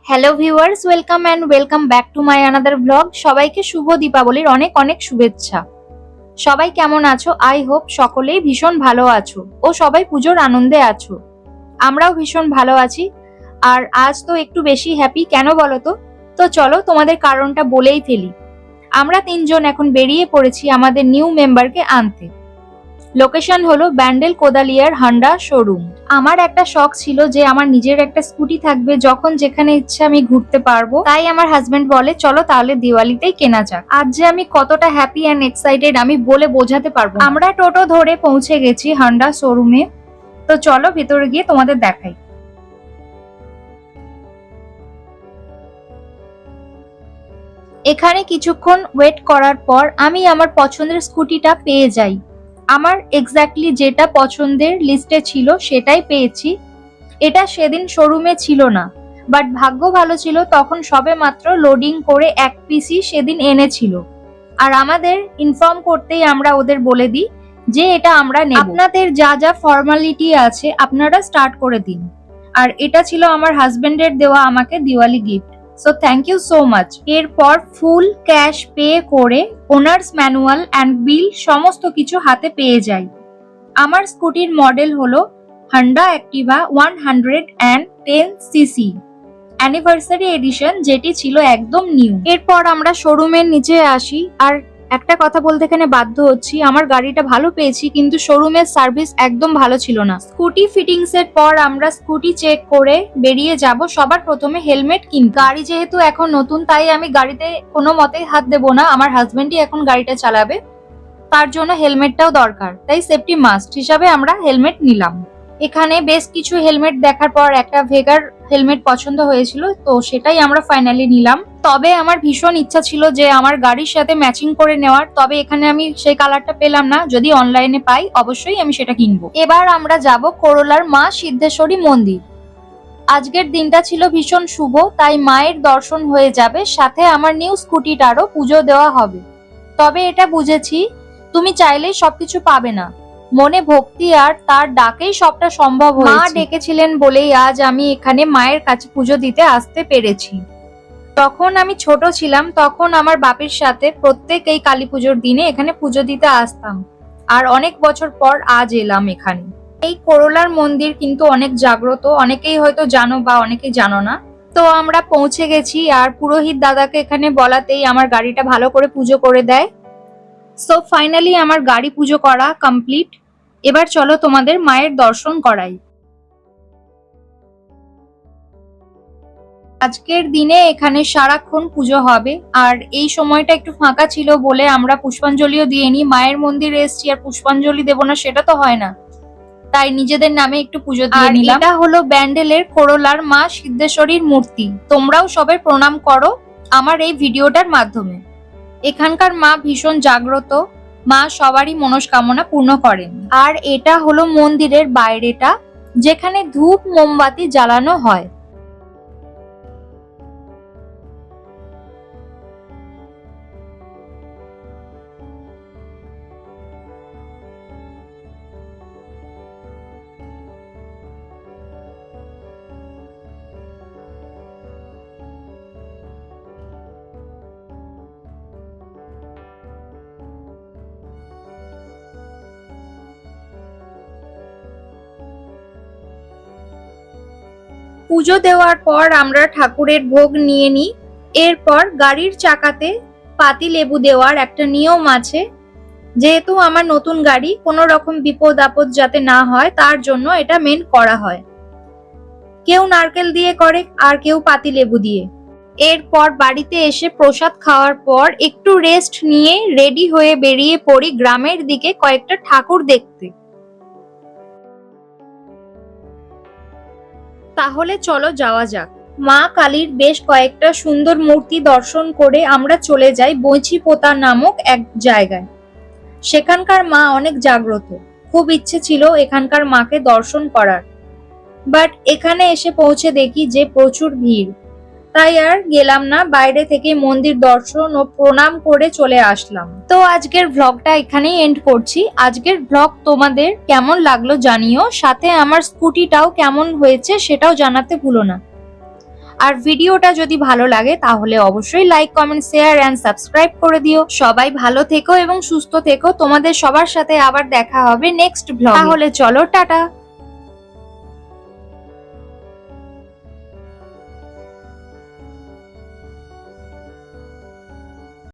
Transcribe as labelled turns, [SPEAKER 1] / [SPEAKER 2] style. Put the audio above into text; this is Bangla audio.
[SPEAKER 1] Hello viewers, welcome back to my another blog. সবাইকে শুভ দীপাবলির অনেক অনেক শুভেচ্ছা। সবাই কেমন আছো? আই হোপ সকলেই ভীষণ ভালো আছো ও সবাই পুজোর আনন্দে আছো। আমরাও ভীষণ ভালো আছি। আর আজ তো একটু বেশি হ্যাপি, কেন বলো তো? তো চলো তোমাদের কারণটা বলেই ফেলি। আমরা তিনজন এখন বেরিয়ে পড়েছি আমাদের নিউ মেম্বারকে আনতে। লোকেশন হলো ব্যান্ডেল কোদালিয়ার হান্ডা শোরুম। আমার একটা শখ ছিল যে আমার নিজের একটা স্কুটি থাকবে, যখন যেখানে ইচ্ছা আমি ঘুরতে পারবো। তাই আমার হাজবেন্ড বলে চলো তাহলে দিওয়ালিতেই কেনা যাক। আজ যে আমি কতটা হ্যাপি অ্যান্ড এক্সাইটেড আমি বলে বোঝাতে পারবো না। আমরা টোটো ধরে পৌঁছে গেছি হান্ডা শোরুমে। তো চলো ভেতরে গিয়ে তোমাদের দেখাই। এখানে কিছুক্ষণ ওয়েট করার পর আমি আমার পছন্দের স্কুটিটা পেয়ে যাই। আমার এক্স্যাক্টলি যেটা পছন্দের লিস্টে ছিল সেটাই পেয়েছি। এটা সেদিন শোরুমে ছিল না, বাট ভাগ্য ভালো ছিল তখন সবে মাত্র লোডিং করে এক পিসই সেদিন এনেছিল। আর আমাদের ইনফর্ম করতেই আমরা ওদের বলে দিই যে এটা আমরা নেব। আপনাদের যা যা ফর্মালিটি আছে আপনারা স্টার্ট করে দিন। আর এটা ছিল আমার হাজবেন্ডের দেওয়া আমাকে Diwali gift. So thank you so much. এরপর ফুল ক্যাশ পে করে ওনার্স ম্যানুয়াল অ্যান্ড বিল সমস্ত কিছু হাতে পেয়ে যাই। আমার স্কুটির মডেল হলো হান্ডা অ্যাক্টিভা 110cc অ্যানিভার্সারি এডিশন, যেটি ছিল একদম নিউ। এরপর আমরা শোরুমের নিচে আসি। আর একটা কথা বলতে এখানে বাধ্য হচ্ছি, আমার গাড়িটা ভালো পেয়েছি কিন্তু শোরুমের সার্ভিস একদম ভালো ছিল না। স্কুটি ফিটিংস এর পর আমরা স্কুটি চেক করে বেরিয়ে যাব। সবার প্রথমে হেলমেট কিনতে। গাড়ি যেহেতু এখন নতুন তাই আমি গাড়িতে কোনো মতেই হাত দেবো না, আমার হাজবেন্ডই এখন গাড়িটা চালাবে, তার জন্য হেলমেটটাও দরকার, তাই সেফটি মাস্ট হিসাবে আমরা হেলমেট নিলাম। এখানে বেশ কিছু হেলমেট দেখার পর একটা ভেগার হেলমেট পছন্দ হয়েছিল, তো সেটাই আমরা ফাইনালি নিলাম। তবে আমার ভীষণ ইচ্ছা ছিল যে আমার গাড়ির সাথে ম্যাচিং করে নেওয়ার, তবে এখানে আমি সেই কালারটা পেলাম না। যদি অনলাইনে পাই অবশ্যই আমি সেটা কিনবো। এবার আমরা যাব করোলার মা সিদ্ধেশ্বরী মন্দির। আজকের দিনটা ছিল ভীষণ শুভ, তাই মায়ের দর্শন হয়ে যাবে, সাথে আমার নিউ স্কুটিটারও পুজো দেওয়া হবে। তবে এটা বুঝেছি তুমি চাইলেই সবকিছু পাবে না, মনে ভক্তি আর তার ডাকেই সবটা সম্ভব হয়েছে। মা ডেকেছিলেন বলেই আজ আমি এখানে মায়ের কাছে পুজো দিতে আসতে পেরেছি। তখন আমি ছোট ছিলাম, তখন আমার বাপের সাথে প্রত্যেক এই কালী পুজোর দিনে এখানে পুজো দিতে আসতাম। আর অনেক বছর পর আজ এলাম এখানে। এই করোলার মন্দির কিন্তু অনেক জাগ্রত, অনেকেই হয়তো জানো বা অনেকেই জানো না। তো আমরা পৌঁছে গেছি, আর পুরোহিত দাদাকে এখানে বলাতেই আমার গাড়িটা ভালো করে পুজো করে দেয়। সো ফাইনালি আমার গাড়ি পুজো করা কমপ্লিট। এবার চলো তোমাদের মায়ের দর্শন করাই। আজকের দিনে এখানে সারাক্ষণ পুজো হবে, আর এই সময়টা একটু ফাঁকা ছিল বলে আমরা পুষ্পাঞ্জলিও দিয়ে নিই। মায়ের মন্দিরে এসছি আর পুষ্পাঞ্জলি দেবো না সেটা তো হয় না, তাই নিজেদের নামে একটু পুজো দিয়ে নিলাম। এটা হলো ব্যান্ডেলের করোলার মা সিদ্ধেশ্বরীর মূর্তি। তোমরাও সবাই প্রণাম করো আমার এই ভিডিওটার মাধ্যমে। এখানকার মা ভীষণ জাগ্রত, মা সবারই মনস্কামনা পূর্ণ করেন। আর এটা হলো মন্দিরের বাইরেটা, যেখানে ধূপ মোমবাতি জ্বালানো হয়। পুজো দেওয়ার পর আমরা ঠাকুরের ভোগ নিয়ে নিই। এরপর গাড়ির চাকাতে পাতি লেবু দেওয়ার একটা নিয়ম আছে। যেহেতু আমার নতুন গাড়ি, কোনো রকম বিপদ আপদ যাতে না হয় তার জন্য এটা মেন করা হয়। কেউ নারকেল দিয়ে করে আর কেউ পাতি লেবু দিয়ে। এরপর বাড়িতে এসে প্রসাদ খাওয়ার পর একটু রেস্ট নিয়ে রেডি হয়ে বেরিয়ে পড়ি গ্রামের দিকে কয়েকটা ঠাকুর দেখতে। তাহলে চলো যাওয়া যাক। মা কালীর বেশ কয়েকটা সুন্দর মূর্তি দর্শন করে আমরা চলে যাই বৈচিপোতা নামক এক জায়গায়। সেখানকার মা অনেক জাগ্রত, খুব ইচ্ছে ছিল এখানকার মাকে দর্শন করার, বাট এখানে এসে পৌঁছে দেখি যে প্রচুর ভিড়, তাই আর গেলাম না। বাইরে থেকে মন্দির দর্শন ও প্রণাম করে চলে আসলাম। তো আজকের ভ্লগটা এখানেই এন্ড করছি। আজকের ভ্লগ তোমাদের কেমন লাগলো জানিও, সাথে আমার স্কুটিটাও কেমন হয়েছে সেটাও জানাতে ভুলো না। আর ভিডিওটা যদি ভালো লাগে তাহলে অবশ্যই like, comment, share and subscribe করে দিও। সবাই ভালো থেকো এবং সুস্থ থেকো। তোমাদের সবার সাথে আবার দেখা হবে নেক্সট ব্লগে। তাহলে চলো, টাটা।